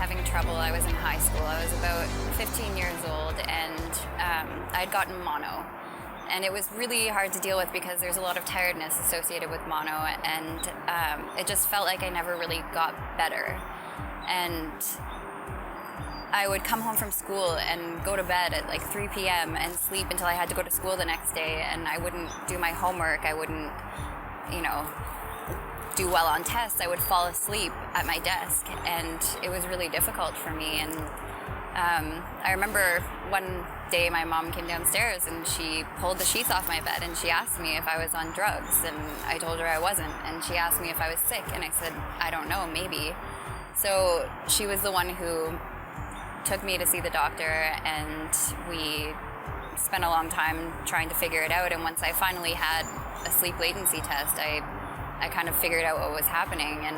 having trouble. I was in high school. I was about 15 years old, and I'd gotten mono. And it was really hard to deal with because there's a lot of tiredness associated with mono, and it just felt like I never really got better. And I would come home from school and go to bed at like 3 p.m. and sleep until I had to go to school the next day, and I wouldn't do my homework. I wouldn't, do well on tests. I would fall asleep at my desk, and it was really difficult for me. And I remember one day my mom came downstairs and she pulled the sheets off my bed and she asked me if I was on drugs, and I told her I wasn't, and she asked me if I was sick, and I said, I don't know, maybe. So she was the one who took me to see the doctor, and we spent a long time trying to figure it out. And once I finally had a sleep latency test, I kind of figured out what was happening. And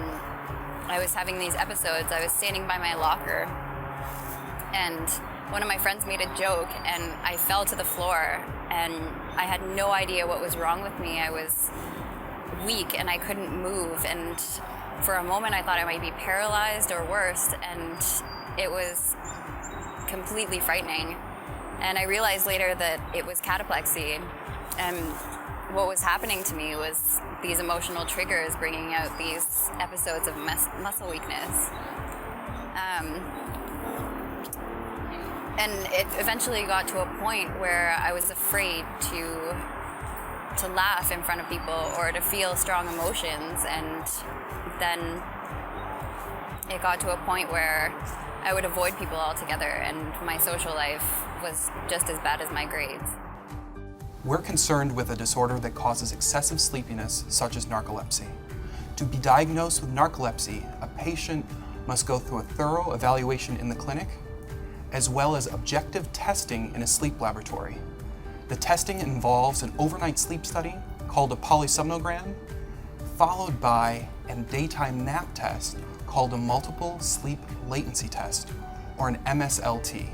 I was having these episodes. I was standing by my locker, and one of my friends made a joke, and I fell to the floor, and I had no idea what was wrong with me. I was weak and I couldn't move, and for a moment I thought I might be paralyzed or worse, and it was completely frightening. And I realized later that it was cataplexy, and what was happening to me was these emotional triggers bringing out these episodes of muscle weakness. And it eventually got to a point where I was afraid to laugh in front of people or to feel strong emotions, and then it got to a point where I would avoid people altogether, and my social life was just as bad as my grades. We're concerned with a disorder that causes excessive sleepiness, such as narcolepsy. To be diagnosed with narcolepsy, a patient must go through a thorough evaluation in the clinic, as well as objective testing in a sleep laboratory. The testing involves an overnight sleep study called a polysomnogram, followed by a daytime nap test called a multiple sleep latency test, or an MSLT.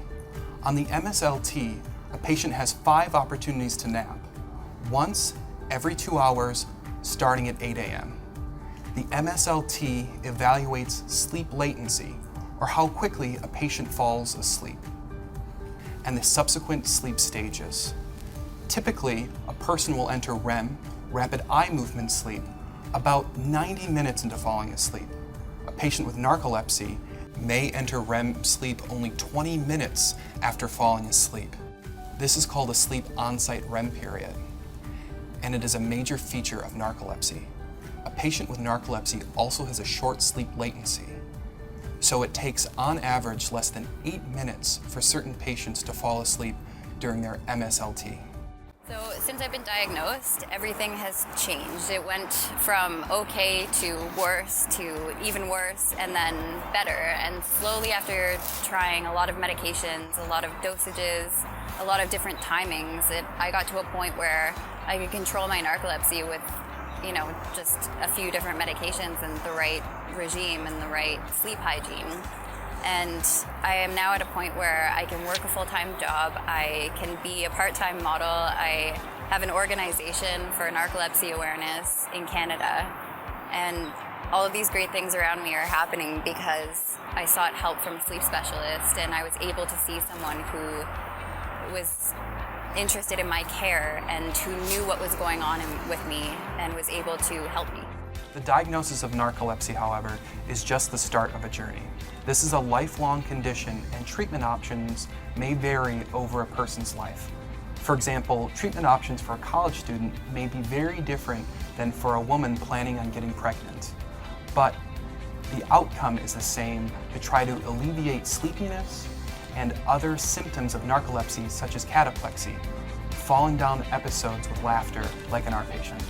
On the MSLT, a patient has 5 opportunities to nap, once every 2 hours, starting at 8 a.m. The MSLT evaluates sleep latency, or how quickly a patient falls asleep, and the subsequent sleep stages. Typically, a person will enter REM, rapid eye movement sleep, about 90 minutes into falling asleep. A patient with narcolepsy may enter REM sleep only 20 minutes after falling asleep. This is called a sleep onset REM period, and it is a major feature of narcolepsy. A patient with narcolepsy also has a short sleep latency, so it takes on average less than 8 minutes for certain patients to fall asleep during their MSLT. So since I've been diagnosed, everything has changed. It went from okay to worse to even worse, and then better. And slowly, after trying a lot of medications, a lot of dosages, a lot of different timings, I got to a point where I could control my narcolepsy with, just a few different medications and the right regime and the right sleep hygiene. And I am now at a point where I can work a full-time job, I can be a part-time model, I have an organization for narcolepsy awareness in Canada, and all of these great things around me are happening because I sought help from a sleep specialist, and I was able to see someone who was interested in my care and who knew what was going on with me and was able to help me. The diagnosis of narcolepsy, however, is just the start of a journey. This is a lifelong condition, and treatment options may vary over a person's life. For example, treatment options for a college student may be very different than for a woman planning on getting pregnant. But the outcome is the same: to try to alleviate sleepiness and other symptoms of narcolepsy, such as cataplexy, falling down episodes with laughter like in our patient.